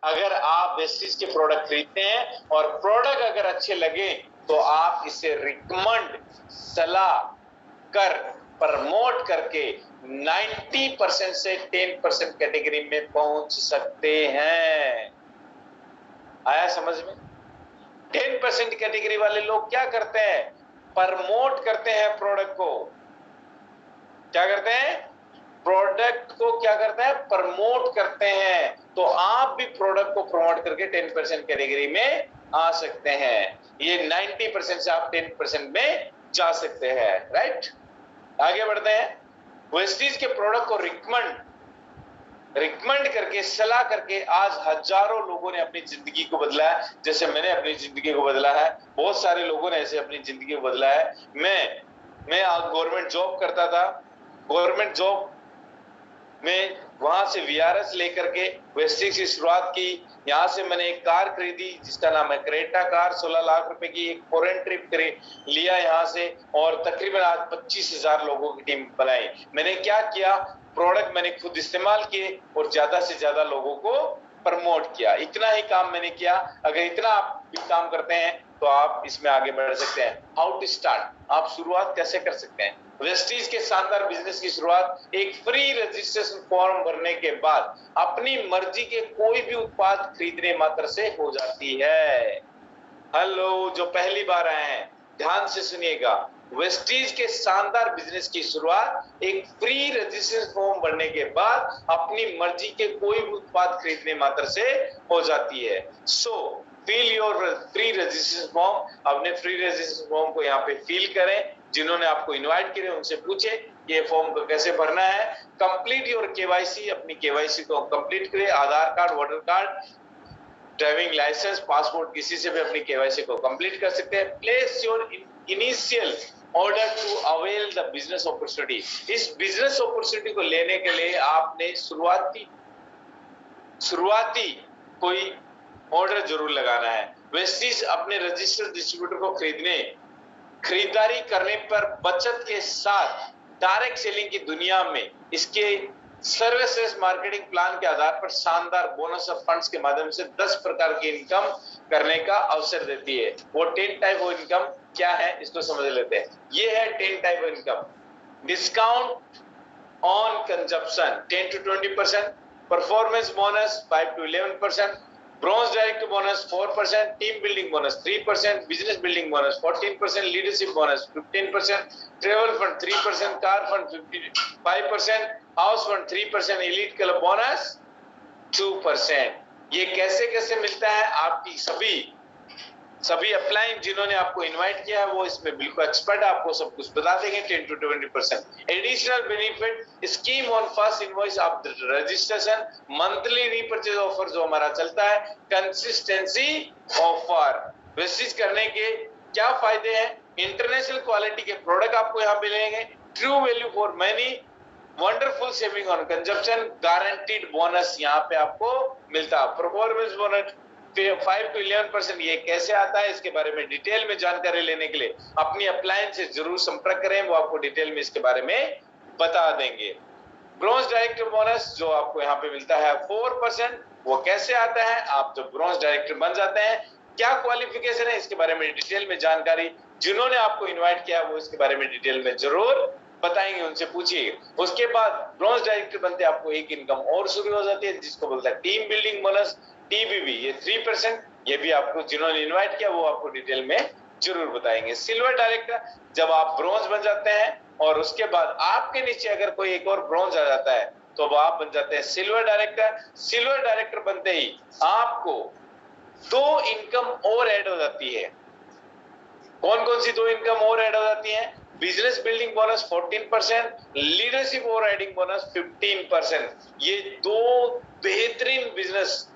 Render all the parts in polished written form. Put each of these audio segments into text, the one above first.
अगर आप वेस्टीज के प्रोडक्ट खरीदते हैं और प्रोडक्ट अगर अच्छे लगे तो आप इसे रिकमेंड, सलाह कर, प्रमोट करके 90% से 10% कैटेगरी में पहुंच सकते हैं। आया समझ में? 10% कैटेगरी वाले लोग क्या करते हैं? प्रमोट करते हैं प्रोडक्ट को। क्या करते हैं? प्रोडक्ट को क्या करते हैं? प्रमोट करते हैं। तो आप भी प्रोडक्ट को प्रमोट करके 10% कैटेगरी में आ सकते हैं। ये 90% से आप 10% में जा सकते हैं। राइट, आगे बढ़ते हैं। वेस्टीज के प्रोडक्ट को रिकमेंड करके, सलाह करके आज हजारों लोगों ने अपनी जिंदगी को बदला है। जैसे मैंने अपनी जिंदगी को बदला है, बहुत सारे लोगों ने ऐसे अपनी जिंदगी को बदला है। मैं गवर्नमेंट जॉब करता था। गवर्नमेंट जॉब में वहां से वीआरएस लेकर के वेस्टीज की शुरुआत की। यहां से मैंने एक कार खरीदी जिसका नाम है क्रेटा कार। 16 लाख रुपए की एक फॉरेन ट्रिप लिया यहां से, और तकरीबन आज 25,000 लोगों की टीम बनाई। मैंने क्या किया? प्रोडक्ट मैंने खुद इस्तेमाल किए और ज्यादा से ज्यादा लोगों को प्रमोट किया। इतना ही काम मैंने किया। अगर इतना आप भी काम करते हैं तो आप इसमें आगे बढ़ सकते हैं। हाउ टू स्टार्ट, आप शुरुआत कैसे कर सकते हैं? वेस्टीज के शानदार बिजनेस की शुरुआत एक फ्री रजिस्ट्रेशन फॉर्म भरने के बाद अपनी मर्जी के कोई भी उत्पाद खरीदने मात्र से हो जाती है। हेलो, जो पहली बार आए हैं ध्यान से सुनिएगा। वेस्टीज के शानदार बिजनेस की शुरुआत एक फ्री रजिस्ट्रेशन फॉर्म भरने के बाद अपनी मर्जी के कोई भी उत्पाद खरीदने मात्र से हो जाती है। So fill your free registration form. अपने फ्री रजिस्ट्रेशन फॉर्म को यहाँ पे फिल करें। जिन्होंने आपको इनवाइट किए उनसे पूछे ये फॉर्म को कैसे भरना है। कंप्लीट योर केवाईसी, अपनी केवाईसी को कंप्लीट करें। Aadhaar card, voter card, driving licence, passport, किसी से भी अपनी केवाईसी को कंप्लीट कर सकते हैं। Place your initial order to avail the business opportunity. इस बिजनेस अपॉर्चुनिटी को लेने के लिए आपने शुरुआती कोई ऑर्डर जरूर लगाना है। वेस्टीज अपने रजिस्टर्ड डिस्ट्रीब्यूटर को खरीदारी करने पर बचत के साथ डायरेक्ट सेलिंग की दुनिया में इसके सर्वश्रेष्ठ मार्केटिंग प्लान के आधार पर शानदार बोनस और फंड्स के माध्यम से 10 प्रकार की इनकम करने का अवसर देती है। वो 10 टाइप ऑफ इनकम क्या है इसको समझ लेते हैं। ये है 10 type of income. Discount on consumption 10 to 20%, performance bonus 5 to 11%, bronze direct bonus 4%, team building bonus 3%, business building bonus 14%, leadership bonus 15%, travel fund 3%, car fund 5%, house fund 3%, elite club bonus 2%। ये कैसे कैसे मिलता है? आपकी सभी अपलाइन जिन्होंने आपको invite किया है वो इसमें बिल्कुल एक्सपर्ट, आपको सब कुछ बता देंगे। 10 to 20% additional benefit scheme on first invoice of registration, monthly repurchase offer जो हमारा चलता है, कंसिस्टेंसी ऑफर। वेस्टीज करने के क्या फायदे हैं? इंटरनेशनल क्वालिटी के प्रोडक्ट आपको यहाँ मिलेंगे, true value for money, wonderful saving on consumption, guaranteed bonus यहाँ पे आपको मिलता है। Performance bonus 5 to 11%। ये कैसे आता है इसके बारे में डिटेल में जानकारी लेने के लिए अपनी अपलायंस से जरूर संपर्क करें, वो आपको डिटेल में इसके बारे में बता देंगे। ब्रॉन्ज डायरेक्टर बोनस जो आपको यहाँ पे मिलता है 4%, वो कैसे आता है? आप जब ब्रॉन्ज डायरेक्टर बन जाते हैं, क्या क्वालिफिकेशन है इसके बारे में डिटेल में जानकारी जिन्होंने आपको इन्वाइट किया वो इसके बारे में डिटेल में जरूर बताएंगे, उनसे पूछिए। उसके बाद ब्रॉन्ज डायरेक्टर बनते आपको एक इनकम और शुरू हो जाती है जिसको बोलता है टीम बिल्डिंग बोनस, टीबीबी। ये 3%, ये भी आपको जिन्होंने इनवाइट किया वो आपको डिटेल में जरूर बताएंगे। सिल्वर डायरेक्टर जब आप ब्रॉन्ज बन जाते हैं और उसके बाद आपके नीचे अगर कोई एक और ब्रॉन्ज आ जाता है तो आप बन जाते हैं सिल्वर डायरेक्टर। सिल्वर डायरेक्टर बनते ही आपको 2 इनकम और ऐड हो जाती है। कौन कौन सी 2 इनकम और ऐड हो जाती है? बिजनेस बिल्डिंग बोनस 14%, लीडरशिप और राइडिंग बोनस 15%। ये 2 बेहतरीन बिजनेस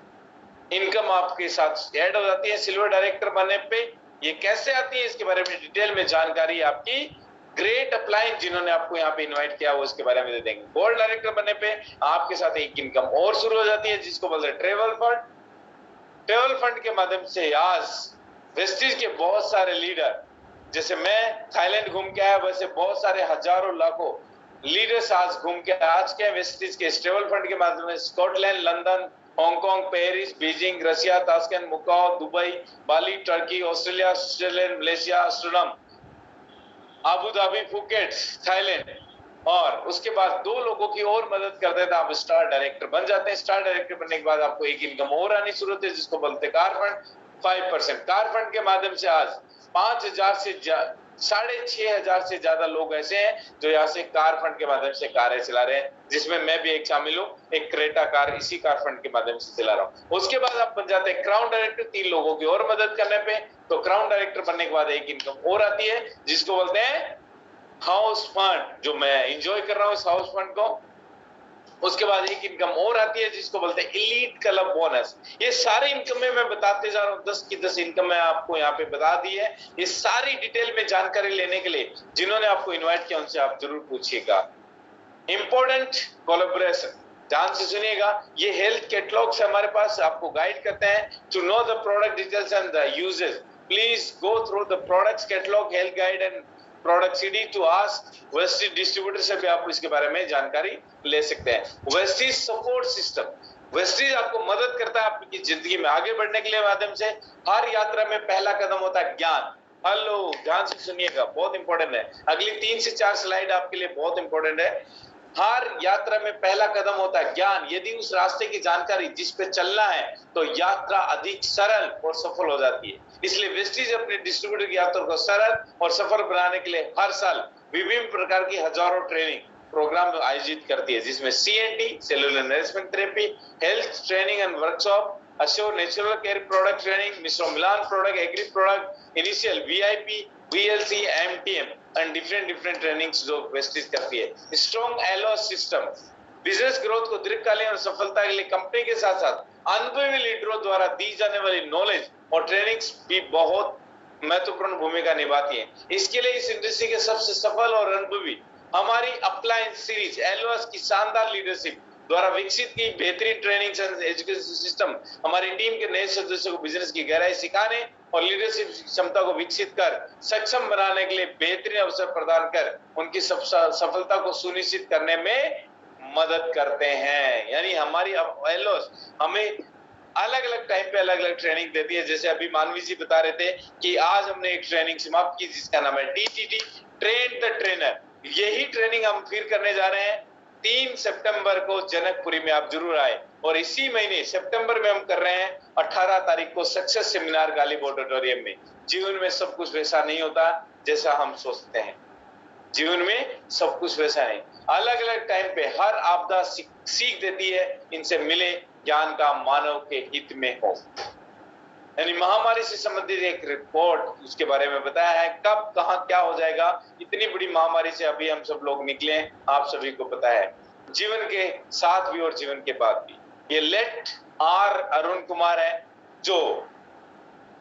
इनकम आपके साथ ऐड हो जाती है सिल्वर डायरेक्टर बनने पे। ये कैसे आती है इसके बारे में डिटेल में जानकारी आपकी ग्रेट अपलाइन जिन्होंने आपको यहाँ पे इनवाइट किया वो इसके बारे में दे देंगे। गोल्ड डायरेक्टर बनने पे आपके साथ एक इनकम और शुरू हो जाती है जिसको बोलते हैं ट्रेवल फंड। ट्रेवल फंड के माध्यम से आज वेस्टीज के बहुत सारे लीडर, जैसे मैं थाईलैंड घूम के आया वैसे बहुत सारे हजारों लाखों लीडर्स आज घूम के आज के वेस्टीज के ट्रेवल फंड के माध्यम से Scotland, London, Hong Kong, Paris, Beijing, Russia, Tashkent, Macau, Dubai, Bali, Turkey, Australia, Switzerland, Malaysia, Amsterdam, Abu Dhabi, Phuket, Thailand. और उसके बाद 2 लोगों की और मदद कर देता, आप स्टार डायरेक्टर बन जाते हैं। स्टार डायरेक्टर बनने के बाद आपको एक इनकम और आनी शुरू होती है, जिसको बोलते हैं कार फंड। 5% कार फंड के माध्यम से आज 5,000 से 6,500 से ज्यादा लोग ऐसे हैं जो यहाँ से कार फंड के माध्यम से कारें चला रहे हैं, जिसमें मैं भी एक शामिल हूँ। एक क्रेटा कार इसी कार फंड के माध्यम से चला रहा हूँ। उसके बाद आप बन जाते हैं क्राउन डायरेक्टर, 3 लोगों की और मदद करने पे। तो क्राउन डायरेक्टर बनने के बाद एक इनकम और आती है, जिसको बोलते हैं हाउस फंड, जो मैं एंजॉय कर रहा हूँ इस हाउस फंड को। उसके बाद एक इनकम और आती है, जिसको बोलते हैं एलीट क्लब बोनस। ये सारी इनकम में मैं बताते जा रहा हूँ, 10 की 10 इनकम मैं आपको यहाँ पे बता दी है। ये सारी डिटेल में जानकारी लेने के लिए जिन्होंने आपको इनवाइट किया उनसे आप जरूर पूछिएगा। इंपॉर्टेंट कोलैबोरेशन, ध्यान से सुनिएगा। ये हेल्थ कैटलॉग से हमारे पास आपको गाइड करते हैं to know the product details and the uses. Please go through the products catalogue, health guide and product CD to ask Vestige distributor से भी आप इसके बारे में जानकारी ले सकते हैं। वेस्टीज सपोर्ट सिस्टम, वेस्टीज आपको मदद करता है आपकी जिंदगी में आगे बढ़ने के लिए माध्यम से। हर यात्रा में पहला कदम होता है ज्ञान। हेलो, ध्यान से सुनिएगा, बहुत इंपॉर्टेंट है। अगली 3 से 4 स्लाइड आपके लिए बहुत इंपॉर्टेंट है। हर यात्रा में पहला कदम होता है ज्ञान। यदि उस रास्ते की जानकारी जिस पे चलना है तो यात्रा अधिक सरल और सफल हो जाती है। इसलिए वेस्टीज अपने डिस्ट्रीब्यूटर की यात्रा को सरल और सफल बनाने के लिए हर साल विभिन्न प्रकार की हजारों ट्रेनिंग प्रोग्राम आयोजित करती है, जिसमें CNT, cellular nourishment therapy, health training and workshop, assure natural care product training, mister Milan product, agree product, initial VIP, VLC, MTM and different trainings जो वेस्टीज करती है। Strong LOS system, business growth को दीर्घकालीन और सफलता के लिए company के साथ साथ अनुभवी लीडरों द्वारा दी जाने वाली नॉलेज और ट्रेनिंग्स भी बहुत महत्वपूर्ण भूमिका निभाती है। इसके लिए इस इंडस्ट्री के सबसे सफल और अनुभवी हमारी अप्लायंस सीरीज एलओएस की शानदार लीडरशिप द्वारा विकसित की बेहतरीन ट्रेनिंग एंड एजुकेशन सिस्टम हमारी टीम के नए सदस्यों को बिजनेस की गहराई सिखाने और लीडरशिप क्षमता को विकसित कर सक्षम बनाने के लिए बेहतरीन अवसर प्रदान कर उनकी सफलता को सुनिश्चित करने में मदद करते हैं। यानी हमारी एलओएस हमें अलग अलग टाइम पे अलग अलग ट्रेनिंग देती है। जैसे अभी मानवी जी बता रहे थे कि आज हमने एक ट्रेनिंग समाप्त की जिसका नाम है TTT, ट्रेन द ट्रेनर। यही ट्रेनिंग हम फिर करने जा रहे हैं 3 सितंबर को जनकपुरी में, आप जरूर आए। और इसी महीने सितंबर में हम कर रहे हैं 18 तारीख को सक्सेस सेमिनार गालिब ऑडिटोरियम में। जीवन में सब कुछ वैसा नहीं होता जैसा हम सोचते हैं, जीवन में सब कुछ वैसा नहीं। अलग अलग टाइम पे हर आपदा सीख देती है, इनसे मिले ज्ञान का मानव के हित में हो। यानी महामारी से संबंधित एक रिपोर्ट उसके बारे में बताया है, कब कहां क्या हो जाएगा। इतनी बड़ी महामारी से अभी हम सब लोग निकले, आप सभी को पता है, जीवन के साथ भी और जीवन के बाद भी। ये लेट आर अरुण कुमार है जो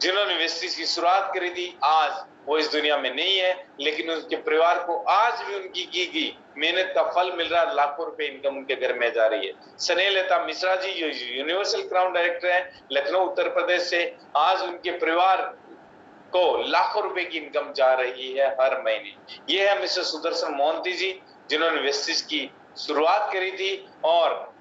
जिन्होंने वेस्टीज की शुरुआत करी थी। आज वो इस दुनिया में नहीं है, लेकिन उनके परिवार को आज भी उनकी की गई मेहनत का फल मिल रहा है। लाखों रुपए इनकम उनके घर में जा रही है। स्नेहलता मिश्रा जी जो यूनिवर्सल क्राउन डायरेक्टर है लखनऊ उत्तर प्रदेश से, आज उनके परिवार को लाखों रुपए की इनकम जा रही है हर महीने। ये है मिस्टर सुदर्शन मोहंती जी जिन्होंने वेस्टीज की शुरुआत करी थी, और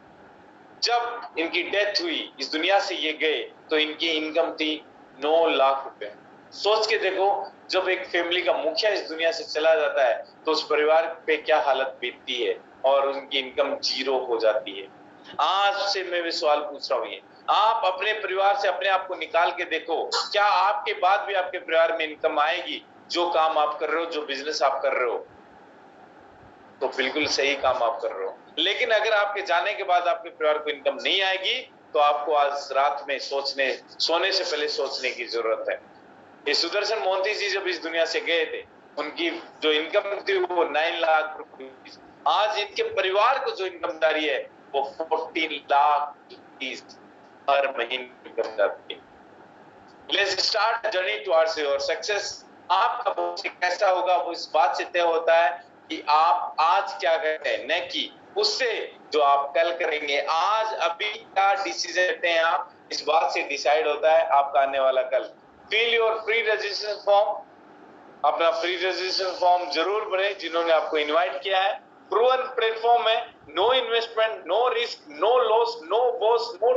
जब इनकी डेथ हुई, इस दुनिया से ये गए, तो इनकी इनकम थी 9 लाख रुपए। सोच के देखो, जब एक फैमिली का मुखिया इस दुनिया से चला जाता है तो उस परिवार पे क्या हालत बीतती है, और उनकी इनकम 0 हो जाती है। आज से मैं भी सवाल पूछ रहा हूँ, आप अपने परिवार से अपने आप को निकाल के देखो, क्या आपके बाद भी आपके परिवार में इनकम आएगी? जो काम आप कर रहे हो, जो बिजनेस आप कर रहे हो, तो बिल्कुल सही काम आप कर रहे हो। लेकिन अगर आपके जाने के बाद आपके परिवार को इनकम नहीं आएगी, तो आपको आज रात में सोने से पहले सोचने की जरूरत है। ये सुदर्शन मोहंती जी जब इस दुनिया से गए थे, उनकी जो इनकम थी वो 9 लाख रुपए। आज इनके परिवार को जो इनकम जा रही है वो 14 लाख हर महीने इनकम जाती है। Let's start journey towards your success. आपका भविष्य कैसा होगा वो इस बात से तय होता है कि आप आज क्या करते हैं, न कि उससे जो आप कल करेंगे। आज अभी क्या डिसीजन लेते हैं आप, इस बात से डिसाइड होता है आपका आने वाला कल। Fill your free registration form, अपना फ्री रजिस्ट्रेशन फॉर्म जरूर भरें जिन्होंने आपको इनवाइट किया है। प्रूवन प्लेटफॉर्म है, no investment, no risk, no loss, no boss, no